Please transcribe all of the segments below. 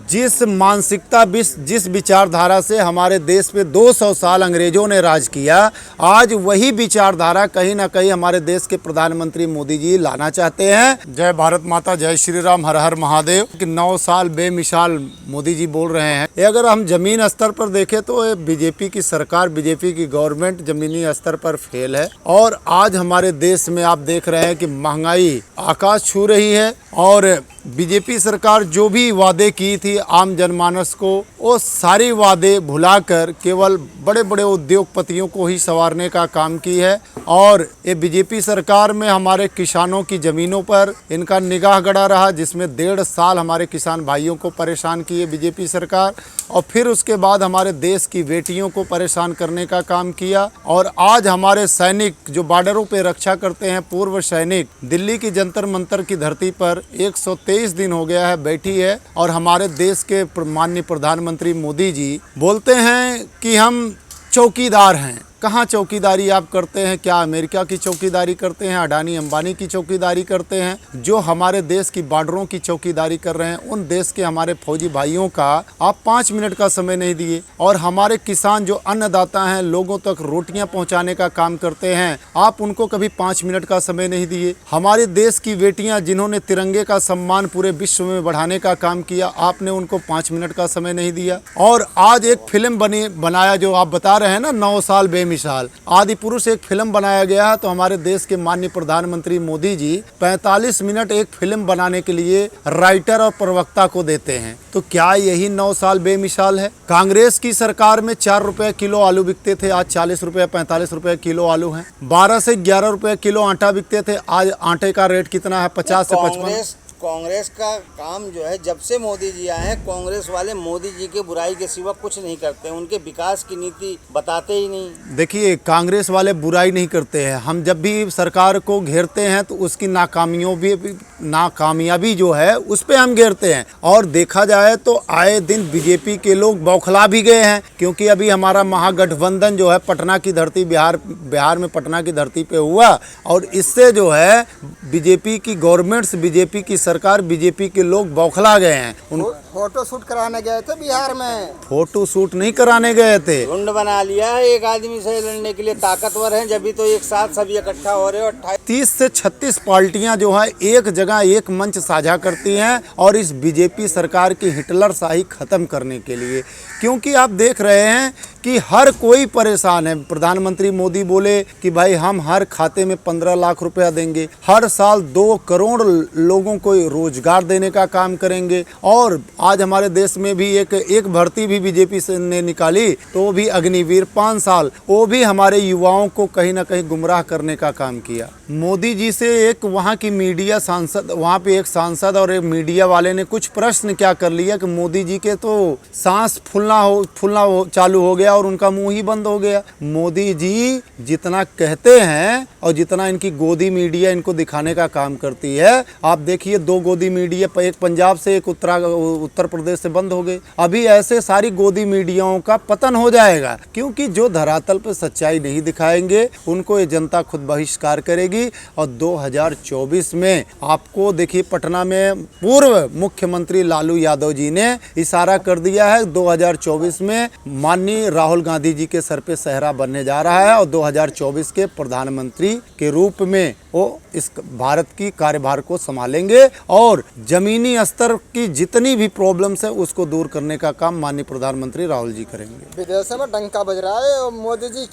जिस मानसिकता जिस विचारधारा से हमारे देश पे 200 साल अंग्रेजों ने राज किया, आज वही विचारधारा कहीं ना कहीं हमारे देश के प्रधानमंत्री मोदी जी लाना चाहते हैं। जय भारत माता, जय श्री राम, हर हर महादेव। कि 9 साल बेमिसाल मोदी जी बोल रहे हैं। ये अगर हम जमीन स्तर पर देखें तो ये बीजेपी की सरकार, बीजेपी की गवर्नमेंट जमीनी स्तर पर फेल है। और आज हमारे देश में आप देख रहे हैं कि महंगाई आकाश छू रही है और बीजेपी सरकार जो भी वादे की थी आम जनमानस को, वो सारी वादे भुलाकर केवल बड़े बड़े उद्योगपतियों को ही संवारने का काम की है। और ये बीजेपी सरकार में हमारे किसानों की ज़मीनों पर इनका निगाह गड़ा रहा, जिसमें 1.5 साल हमारे किसान भाइयों को परेशान किए बीजेपी सरकार। और फिर उसके बाद हमारे देश की बेटियों को परेशान करने का काम किया। और आज हमारे सैनिक जो बॉर्डरों पे रक्षा करते हैं, पूर्व सैनिक दिल्ली की जंतर मंतर की धरती पर 123 दिन हो गया है बैठी है। और हमारे देश के माननीय प्रधानमंत्री मोदी जी बोलते हैं कि हम चौकीदार हैं। कहाँ चौकीदारी आप करते हैं? क्या अमेरिका की चौकीदारी करते हैं, अडानी अंबानी की चौकीदारी करते हैं? जो हमारे देश की बॉर्डरों की चौकीदारी कर रहे हैं, उन देश के हमारे फौजी भाइयों का आप 5 मिनट का समय नहीं दिए। और हमारे किसान जो अन्नदाता हैं, लोगों तक रोटियां पहुंचाने का काम करते हैं, आप उनको कभी 5 मिनट का समय नहीं दिए। हमारे देश की बेटियां जिन्होंने तिरंगे का सम्मान पूरे विश्व में बढ़ाने का काम किया, आपने उनको 5 मिनट का समय नहीं दिया। और आज एक फिल्म बनाया जो आप बता रहे हैं ना, 9 साल मिसाल आदि पुरुष एक फिल्म बनाया गया है। तो हमारे देश के माननीय प्रधानमंत्री मोदी जी 45 मिनट एक फिल्म बनाने के लिए राइटर और प्रवक्ता को देते हैं। तो क्या यही 9 साल बेमिसाल है? कांग्रेस की सरकार में 4 रुपए किलो आलू बिकते थे, आज 40 रुपए 45 रुपए किलो आलू हैं। 12 से 11 रुपए किलो आटा बिकते थे, आज आटे का रेट कितना है? 50 से 55। कांग्रेस का काम जो है, जब से मोदी जी आए हैं, कांग्रेस वाले मोदी जी के बुराई के सिवा कुछ नहीं करते, उनके विकास की नीति बताते ही नहीं। देखिए, कांग्रेस वाले बुराई नहीं करते हैं। हम जब भी सरकार को घेरते हैं तो उसकी नाकामयाबी जो है उस पे हम घेरते हैं। और देखा जाए तो आए दिन बीजेपी के लोग बौखला भी गए हैं, क्योंकि अभी हमारा महागठबंधन जो है पटना की धरती, बिहार में पटना की धरती पे हुआ। और इससे जो है बीजेपी की गवर्नमेंट्स, बीजेपी की सरकार, बीजेपी के लोग बौखला गए हैं। फोटो शूट कराने गए थे बिहार में। फोटो शूट नहीं कराने गए थे, झुंड बना लिया है एक आदमी से लड़ने के लिए। ताकतवर हैं जब भी तो एक साथ सभी इकट्ठा हो रहे हो। 30 से 36 पार्टियां जो है एक जगह एक मंच साझा करती हैं और इस बीजेपी सरकार की हिटलर शाही खत्म करने के लिए। क्योंकि आप देख रहे हैं कि हर कोई परेशान है। प्रधानमंत्री मोदी बोले कि भाई हम हर खाते में 15 लाख रुपया देंगे, हर साल 2 करोड़ लोगों को रोजगार देने का काम करेंगे। और आज हमारे देश में भी एक भर्ती भी बीजेपी ने निकाली, तो भी अग्निवीर 5 साल, वो भी हमारे युवाओं को कहीं ना कहीं गुमराह करने का काम किया। मोदी जी से एक वहाँ की मीडिया सांसद, वहाँ पे एक सांसद और एक मीडिया वाले ने कुछ प्रश्न क्या कर लिया कि मोदी जी के तो सांस फूलना चालू हो गया और उनका मुंह ही बंद हो गया। मोदी जी जितना कहते हैं और जितना इनकी गोदी मीडिया इनको दिखाने का काम करती है, आप देखिए 2 गोदी मीडिया, एक पंजाब से एक उत्तर प्रदेश से बंद हो गए। अभी ऐसे सारी गोदी मीडियाओं का पतन हो जाएगा, क्योंकि जो धरातल पर सच्चाई नहीं दिखाएंगे उनको ये जनता खुद बहिष्कार करेगी। और 2024 में आपको देखिए, पटना में पूर्व मुख्यमंत्री लालू यादव जी ने इशारा कर दिया है 2024 में माननीय राहुल गांधी जी के सर पे सहरा बनने जा रहा है और 2024 के प्रधानमंत्री के रूप में वो इस भारत की कार्यभार को संभालेंगे और जमीनी स्तर की जितनी भी प्रॉब्लम्स है उसको दूर करने का काम माननीय प्रधानमंत्री राहुल जी करेंगे। विदेशों में डंका बज रहा है और मोदी जी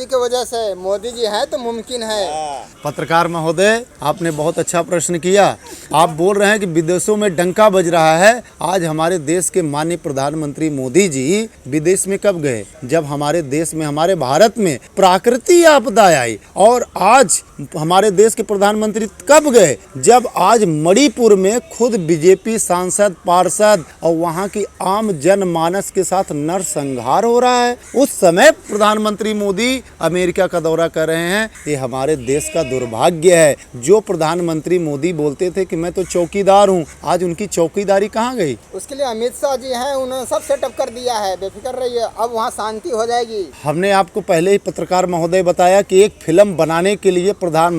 की वजह से। मोदी जी हैं तो मुमकिन है। पत्रकार महोदय, आपने बहुत अच्छा प्रश्न किया। आप बोल रहे हैं कि विदेशों में डंका बज रहा है। आज हमारे देश के माननीय प्रधानमंत्री मोदी जी विदेश में कब गए? जब हमारे देश में, हमारे भारत में प्राकृतिक आपदा आई। और आज हमारे देश के प्रधानमंत्री कब गए? जब आज मणिपुर में खुद बीजेपी सांसद, पार्षद और वहां की आम जनमानस के साथ नरसंहार हो रहा है, उस समय प्रधानमंत्री मोदी अमेरिका का दौरा कर रहे हैं। ये हमारे देश का दुर्भाग्य है। जो प्रधानमंत्री मोदी बोलते थे कि मैं तो चौकीदार हूँ, आज उनकी चौकीदारी कहाँ गई? उसके लिए अमित शाह जी हैं, उन्होंने सब सेटअप कर दिया है, बेफिक्र रहिए, अब वहाँ शांति हो जाएगी। हमने आपको पहले ही पत्रकार महोदय बताया कि एक फिल्म बनाने के लिए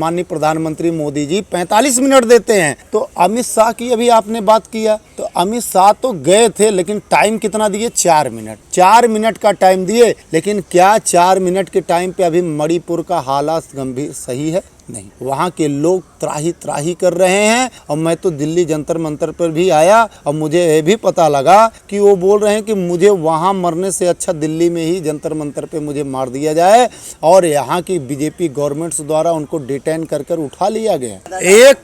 माननीय प्रधानमंत्री मोदी जी 45 मिनट देते हैं। तो अमित शाह की अभी आपने बात किया, तो अमित शाह तो गए थे, लेकिन टाइम कितना दिए? 4 मिनट। 4 मिनट का टाइम दिए, लेकिन क्या 4 मिनट के टाइम पे अभी मणिपुर का हालात गंभीर सही है? नहीं, वहाँ के लोग त्राही त्राही कर रहे हैं। और मैं तो दिल्ली जंतर मंतर पर भी आया और मुझे ये भी पता लगा कि वो बोल रहे हैं कि मुझे वहाँ मरने से अच्छा दिल्ली में ही जंतर मंतर पे मुझे मार दिया जाए, और यहाँ की बीजेपी गवर्नमेंट्स द्वारा उनको डिटेन कर कर उठा लिया गया। एक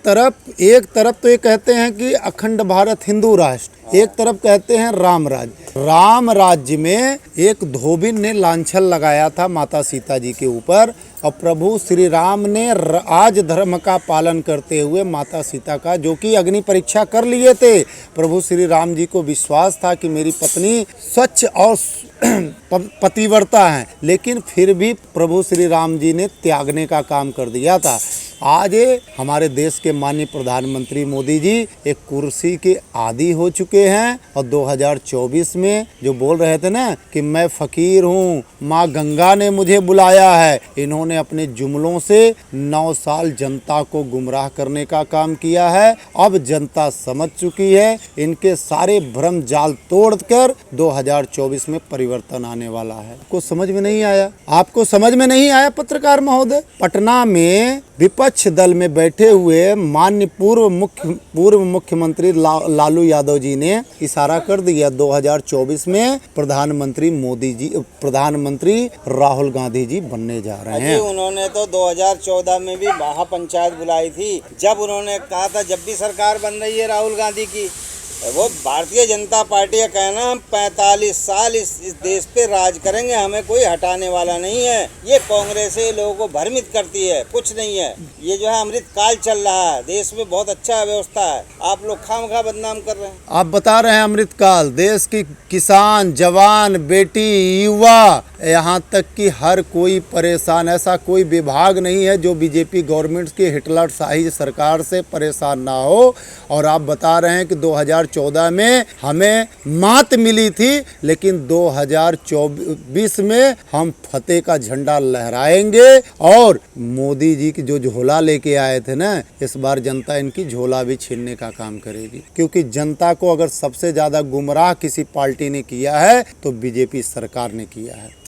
तरफ तो ये कहते हैं कि अखंड भारत हिंदू राष्ट्र, एक तरफ कहते हैं राम राज्य। राम राज्य में एक धोबिन ने लांछन लगाया था माता सीता जी के ऊपर, और प्रभु श्री राम ने राज धर्म का पालन करते हुए माता सीता का, जो कि अग्नि परीक्षा कर लिए थे, प्रभु श्री राम जी को विश्वास था कि मेरी पत्नी स्वच्छ और पतिव्रता है, लेकिन फिर भी प्रभु श्री राम जी ने त्यागने का काम कर दिया था। आज हमारे देश के माननीय प्रधानमंत्री मोदी जी एक कुर्सी के आदी हो चुके हैं, और 2024 में जो बोल रहे थे ना कि मैं फकीर हूँ, माँ गंगा ने मुझे बुलाया है, इन्होंने अपने जुमलों से 9 साल जनता को गुमराह करने का काम किया है। अब जनता समझ चुकी है, इनके सारे भ्रम जाल तोड़कर 2024 में परिवर्तन आने वाला है। आपको समझ में नहीं आया? आपको समझ में नहीं आया पत्रकार महोदय? पटना में विपक्ष दल में बैठे हुए माननीय पूर्व मुख्यमंत्री लालू यादव जी ने इशारा कर दिया 2024 में प्रधानमंत्री राहुल गांधी जी बनने जा रहे हैं। उन्होंने तो 2014 में भी महापंचायत बुलाई थी, जब उन्होंने कहा था जब भी सरकार बन रही है राहुल गांधी की, वो भारतीय जनता पार्टी का कहना हम 45 साल इस देश पे राज करेंगे, हमें कोई हटाने वाला नहीं है। ये कांग्रेस लोगों को भ्रमित करती है, कुछ नहीं है। ये जो है अमृत काल चल रहा है, देश में बहुत अच्छा व्यवस्था है, आप लोग खामखा बदनाम कर रहे हैं। आप बता रहे हैं अमृत काल, देश की किसान, जवान, बेटी, युवा, यहाँ तक कि हर कोई परेशान। ऐसा कोई विभाग नहीं है जो बीजेपी गवर्नमेंट की हिटलर शाही सरकार से परेशान ना हो। और आप बता रहे हैं कि 2014 में हमें मात मिली थी, लेकिन 2024 में हम फतेह का झंडा लहराएंगे। और मोदी जी की जो झोला लेके आए थे ना, इस बार जनता इनकी झोला भी छीनने का काम करेगी, क्योंकि जनता को अगर सबसे ज्यादा गुमराह किसी पार्टी ने किया है तो बीजेपी सरकार ने किया है।